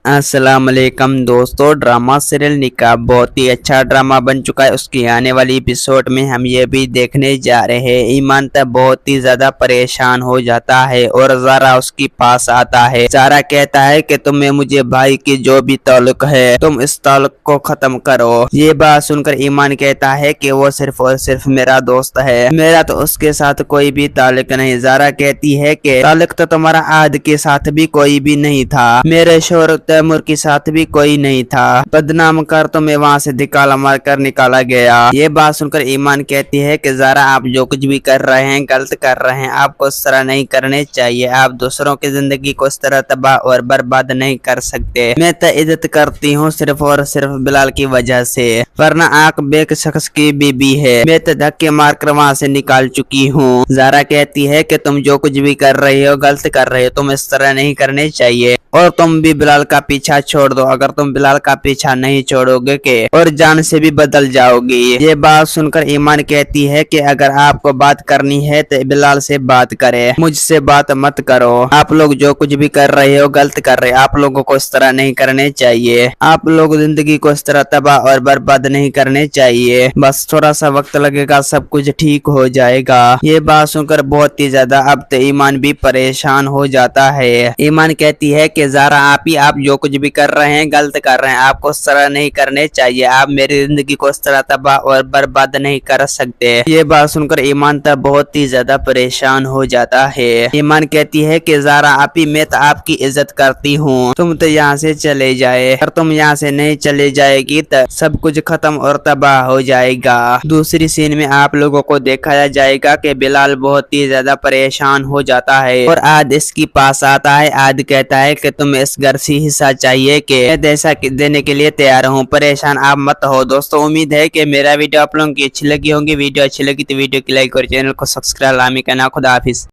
अस्सलाम वालेकुम दोस्तों, ड्रामा सीरियल निकाह बहुत ही अच्छा ड्रामा बन चुका है। उसकी आने वाली एपिसोड में हम ये भी देखने जा रहे हैं। ईमान तब बहुत ही ज्यादा परेशान हो जाता है और ज़ारा उसके पास आता है। ज़ारा कहता है कि तुम्हें मुझे भाई की जो भी ताल्लुक है तुम इस ताल्लुक को खत्म करो। ये बात सुनकर ईमान कहता है कि वो सिर्फ और सिर्फ मेरा दोस्त है, मेरा तो उसके साथ कोई भी ताल्लुक नहीं। ज़ारा कहती है कि ताल्लुक तो तुम्हारा आद के साथ भी कोई भी नहीं था, मेरे शोहर तैमूर के साथ भी कोई नहीं था। बदनाम कर तुम्हें वहाँ से धिकाला मार कर निकाला गया। ये बात सुनकर ईमान कहती है कि ज़ारा आप जो कुछ भी कर रहे हैं गलत कर रहे हैं, आपको इस तरह नहीं करने चाहिए। आप दूसरों की जिंदगी को इस तरह तबाह और बर्बाद नहीं कर सकते। मैं तो इज्जत करती हूँ सिर्फ और सिर्फ बिलाल की वजह से, वरना आंख बेक शख्स की बीबी है। मैं तो धक्के मार कर वहाँ से निकाल चुकी हूँ। ज़ारा कहती है कि तुम जो कुछ भी कर रही हो गलत कर रही हो, तुम इस तरह नहीं करने चाहिए और तुम भी बिलाल का पीछा छोड़ दो। अगर तुम बिलाल का पीछा नहीं छोड़ोगे के और जान से भी बदल जाओगी। ये बात सुनकर ईमान कहती है कि अगर आपको बात करनी है तो बिलाल से बात करे, मुझसे बात मत करो। आप लोग जो कुछ भी कर रहे हो गलत कर रहे हो, आप लोगों को इस तरह नहीं करने चाहिए। आप लोग जिंदगी को इस तरह तबाह और बर्बाद नहीं करने चाहिए। बस थोड़ा सा वक्त लगेगा, सब कुछ ठीक हो जाएगा। ये बात सुनकर बहुत ही ज्यादा अब तो ईमान भी परेशान हो जाता है। ईमान कहती है कि ज़ारा आप जो कुछ भी कर रहे हैं गलत कर रहे हैं, आपको इस तरह नहीं करने चाहिए। आप मेरी जिंदगी को इस तरह तबाह और बर्बाद नहीं कर सकते। ये बात सुनकर ईमान तब बहुत ही ज्यादा परेशान हो जाता है। ईमान कहती है कि ज़ारा आपी मैं तो आपकी इज्जत करती हूँ, तुम तो यहाँ से चले जाए। अगर तुम यहाँ से नहीं चले जाएगी तो सब कुछ खत्म और तबाह हो जाएगा। दूसरी सीन में आप लोगों को दिखाया जाएगा कि बिलाल बहुत ही ज्यादा परेशान हो जाता है और आद इसके पास आता है। आद कहता है कि तुम्हें इस घर से हिस्सा चाहिए कि ऐसा देने के लिए तैयार हूँ, परेशान आप मत हो। दोस्तों उम्मीद है कि मेरा वीडियो आप लोगों की अच्छी लगी होगी। वीडियो अच्छी लगी तो वीडियो की लाइक और चैनल को सब्सक्राइब लामी करना। खुदा हाफिज।